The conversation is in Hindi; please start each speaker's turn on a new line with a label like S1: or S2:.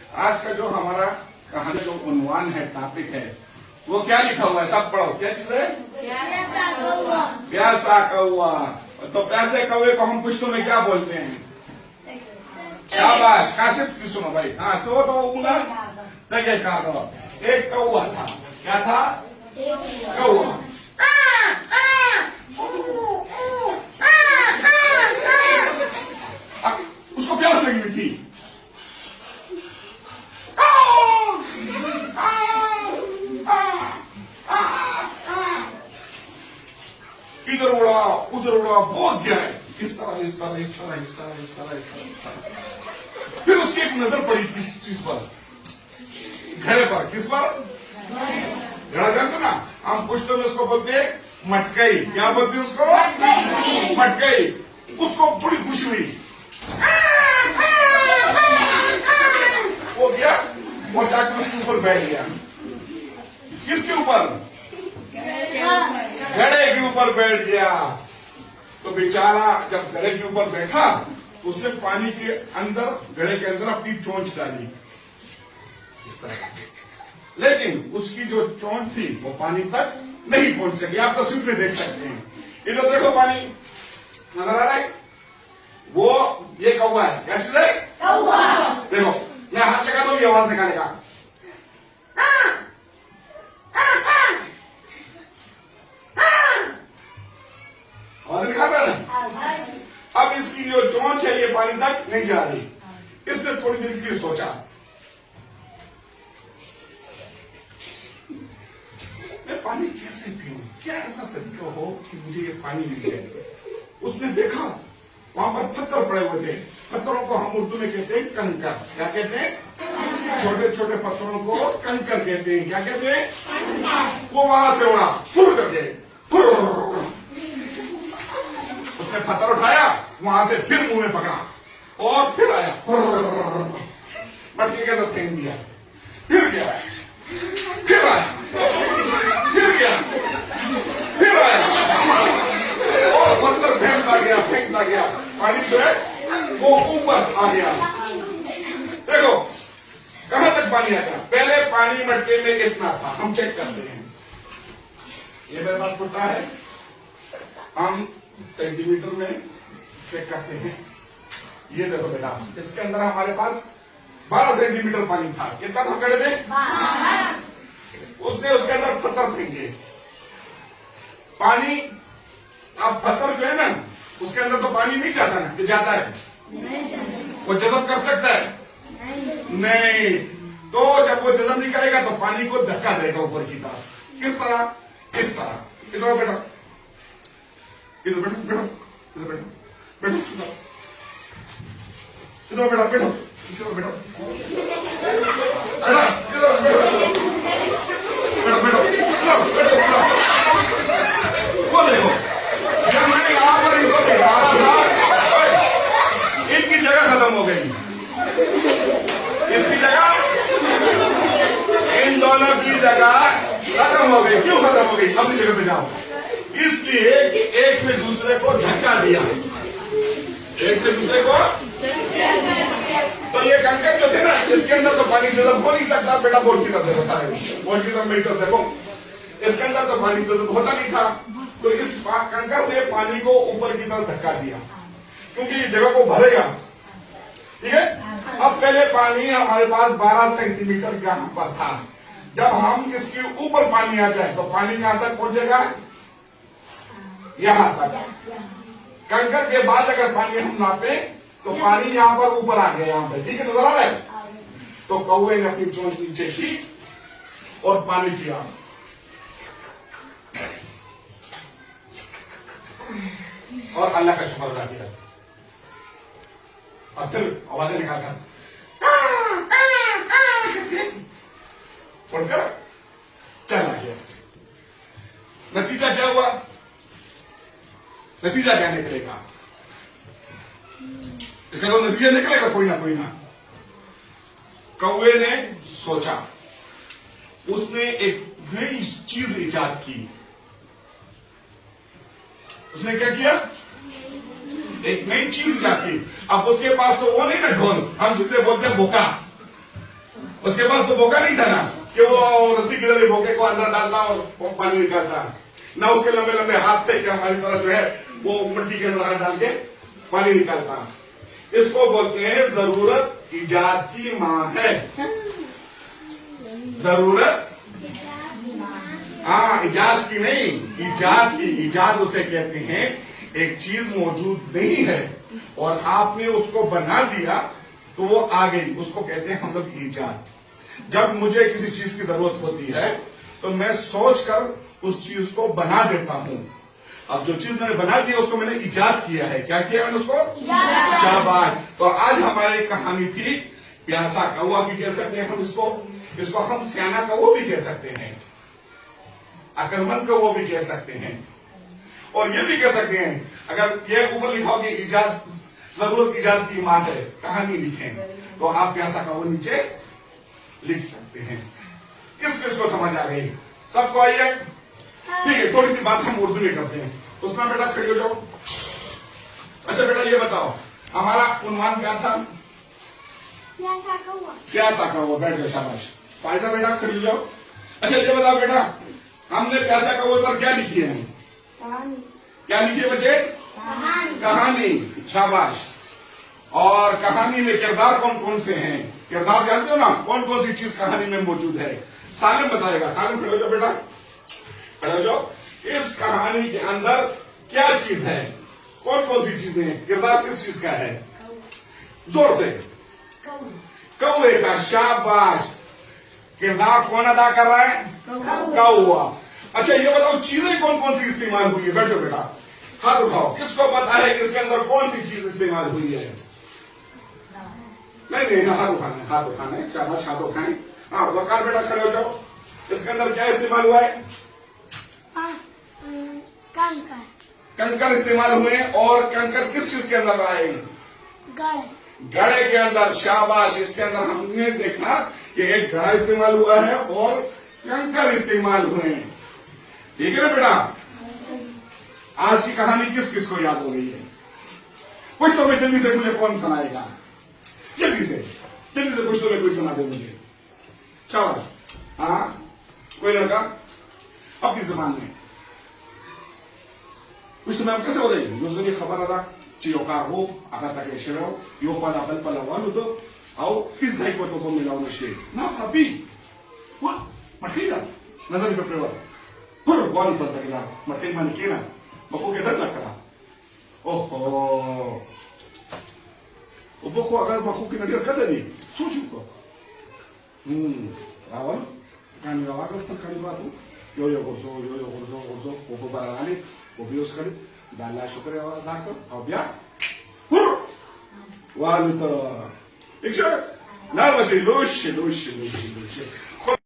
S1: आज का जो हमारा कहानी जो उन्वान है, टॉपिक है, वो क्या लिखा हुआ है? सब पढ़ो। क्या चीज है?
S2: प्यासा कौवा।
S1: प्यासा कौवा। तो प्यासे कौवे को हम पुश्तों में क्या बोलते हैं? शाबाश। काशिफ की सुनो भाई। हाँ, सो तो बोला देखिए कहा तो एक कौवा था। क्या था? कौवा। उसको प्यास लगी हुई थी। इधर उड़ा उधर उड़ा, बहुत गया है। इस तरह इस तरह इस तरह इस तरह इस तरह इस तरह। फिर उसकी एक नजर पड़ी किस चीज पर? घड़े पर। किस पर? घड़ा जानते ना, हम पुश्तों में उसको बोलते हैं मटकई। क्या बोलते हैं उसको? मटकई। उसको बड़ी खुशी हुई। वो गया और जाकर उसके ऊपर बैठ गया। किसके ऊपर? घड़े के ऊपर बैठ गया। तो बेचारा जब घड़े के ऊपर बैठा तो उसने पानी के अंदर, घड़े के अंदर अपनी चोंच डाली इस तरह। लेकिन उसकी जो चोंच थी वो पानी तक नहीं पहुंच सकी। आप तस्वीर में देख सकते हैं। इधर देखो, पानी नजर आ रहा है। वो ये कौवा है। क्या चीज है?
S2: कौवा।
S1: देखो, मैं हाथ लगा दूं, ये आवाज निकालेगा। आवाज निकाल रहा है। अब इसकी जो चोंच है ये पानी तक नहीं जा रही। इसने थोड़ी देर के लिए सोचा, मैं पानी कैसे पीऊं? क्या ऐसा तरीका हो कि मुझे ये पानी मिल जाए? उसने देखा वहां पर पत्थर पड़े हुए थे। पत्थरों को हम उर्दू में कहते हैं कंकर। क्या कहते हैं? छोटे छोटे पत्थरों को कंकर कहते हैं। क्या कहते हैं? वो वहां से उड़ा फुर करके। उसने पत्थर उठाया, वहां से फिर मुंह में पकड़ा और फिर आया, मटके के अंदर फेंक दिया। फिर गया, फिर आया, फिर गया, फिर आया और पत्थर फेंकता गया। पानी जो है वो ऊपर आ गया। देखो कहां तक पानी आ गया। पहले पानी मटके में इतना था। हम चेक करते हैं। ये मेरे पास फुट्टा है, हम सेंटीमीटर में चेक करते हैं। ये देखो बेटा, इसके अंदर हमारे पास 12 सेंटीमीटर पानी था। कितना था घड़े में? 12। उसने उसके अंदर पत्थर फेंके। पानी, अब पत्थर जो है ना, उसके अंदर तो पानी नहीं जाता ना, कि जाता है? वो जज़ब कर सकता है? नहीं। तो जब वो जज़ब नहीं करेगा तो पानी को धक्का देगा ऊपर की तरफ। किस तरह? इस तरह। इधर बेटा, इधर बैठो, बैठो, इधर बैठो, बैठो, इधर बैठो, बैठो, इधर बैठो, इधर बैठो, बैठो, वो देखो, जब मैंने यहां पर इनको बिठाया था, इनकी जगह खत्म हो गई। इसकी जगह, इन दोनों की जगह खत्म हो गई। क्यों खत्म हो गई? अपनी जगह पे जाओ। इसलिए कि एक ने दूसरे को धक्का दिया। एक ने दूसरे को, तो ये कंकर जो थे ना, इसके अंदर तो पानी जज़ब हो नहीं सकता। बेटा बोर्ड की तरफ देखो, सारे बोर्ड की तरफ मीटर देखो, इसके अंदर तो पानी जज़ब होता नहीं था। तो इस कंकर ने पानी को ऊपर की तरफ धक्का दिया, क्योंकि इस जगह को भरेगा। ठीक है। अब पहले पानी हमारे पास 12 सेंटीमीटर यहां पर था। जब हम इसके ऊपर पानी आ जाए तो पानी कहां तक पहुंचेगा? यहां तक। कंकर के बाद अगर पानी हम नापे तो पानी यहां पर ऊपर आ गया, यहां पे। ठीक है, नजर आ रहा है? तो कौवे ने अपनी चोंच नीचे की और पानी पिया और अल्लाह का शुक्र अदा किया। और फिर आवाजें निकालकर पढ़कर चला गया। नतीजा क्या हुआ? नतीजा क्या निकलेगा? इसका तो नतीजा निकलेगा कोई ना। कौवे ने सोचा, उसने एक नई चीज इजाद की। उसने क्या किया? एक नई चीज इजाद की। अब उसके पास तो वो नहीं ना ढोल, हम जिसे बोलते हैं बोका। उसके पास तो बोका नहीं था ना कि वो रस्सी की तरह बोके को अंदर डालता और वो पानी निकालता, ना उसके लंबे लंबे हाथ थे कि हमारी तरह जो है वो मिट्टी के अंदर हाथ डाल के पानी निकालता। इसको बोलते हैं जरूरत ईजाद की माँ है। जरूरत, हाँ, इजाज की नहीं, ईजाद की। ईजाद उसे कहते हैं एक चीज मौजूद नहीं है और आपने उसको बना दिया तो वो आ गई, उसको कहते हैं हम लोग ईजाद। जब मुझे किसी चीज की जरूरत होती है तो मैं सोचकर उस चीज को बना देता हूं। अब जो चीज मैंने बना दी उसको मैंने ईजाद किया है। क्या किया मैंने उसको? शाबाश। तो आज हमारी कहानी थी प्यासा कौवा भी कह सकते हैं हम इसको हम सियाना कौवा भी कह सकते हैं, अकलमंद कौवा भी कह सकते हैं, और ये भी कह सकते हैं अगर ये ऊपर लिखा हो कि ईजाद, जरूरत ईजाद की माँ है, कहानी लिखें, तो आप प्यासा कौवा नीचे लिख सकते हैं। किस किस को समझ आ गई? सबको आई है? ठीक है, थोड़ी सी बात हम उर्दू में करते हैं। उसमें बेटा खड़ी हो जाओ। अच्छा बेटा ये बताओ हमारा उन्वान क्या था?
S2: प्यासा कौवा।
S1: प्यासा कौवा। बैठ जाओ, शाबाश। फायदा बेटा खड़ी हो जाओ। अच्छा ये बताओ बेटा हमने प्यासा कौवे पर क्या लिखी है?
S2: कहानी।
S1: क्या लिखी है बच्चे?
S2: कहानी।
S1: कहानी। शाबाश। और कहानी में किरदार कौन कौन से हैं? किरदार जानते हो ना, कौन कौन सी चीज कहानी में मौजूद है? सालिम बताएगा। सालिम खड़े हो जाओ बेटा, खड़े हो जाओ। इस कहानी के अंदर क्या चीज है? कौन कौन सी चीजें हैं? किरदार किस चीज का है? जोर से। कौवे का। शाबाश। किरदार कौन अदा कर रहा है? कौवा। अच्छा ये बताओ चीजें कौन कौन सी इस्तेमाल हुई है? बैठो बेटा, हाथ उठाओ। किसको पता है कि इसके अंदर कौन सी चीज इस्तेमाल हुई है? नहीं, हाथ उठाना है, हाथ उठाना है। शाबाश, हाथ उठाएं। हाँ वकार बेटा खड़े हो जाओ। इसके अंदर क्या इस्तेमाल हुआ है?
S2: कंकर।
S1: कंकर इस्तेमाल हुए हैं। और कंकर किस चीज के अंदर आए?
S2: गड़े।
S1: घड़े के अंदर। शाबाश। इसके अंदर हमने देखा कि एक घड़ा इस्तेमाल हुआ है और कंकर इस्तेमाल हुए हैं। ठीक है ना बेटा? आज की कहानी किस किस को याद हो गई है? कुछ तो मैं जल्दी से, मुझे कौन सुनाएगा? जल्दी से कुछ तो मैं कोई सुना दे मुझे। शाबाश। हाँ कोई लड़का अपनी जबान में कुछ तो मैं कैसे हो रही दूसरी खबर अदा चियोका हो akan tak shiro yo pada bal palawan to au kizai ko to milaw na shi na sabi wa makida nazar pe prewa pur wan to takila matin man kina bako ke dan lakara oho uboko agar bako ke nadir kada ni sochu ko rawan kan yawagas tan kali batu yo gorzo obo barali obios kali dala shukriya अदा कर और ब्याह वालू तो एक ना बचे लोश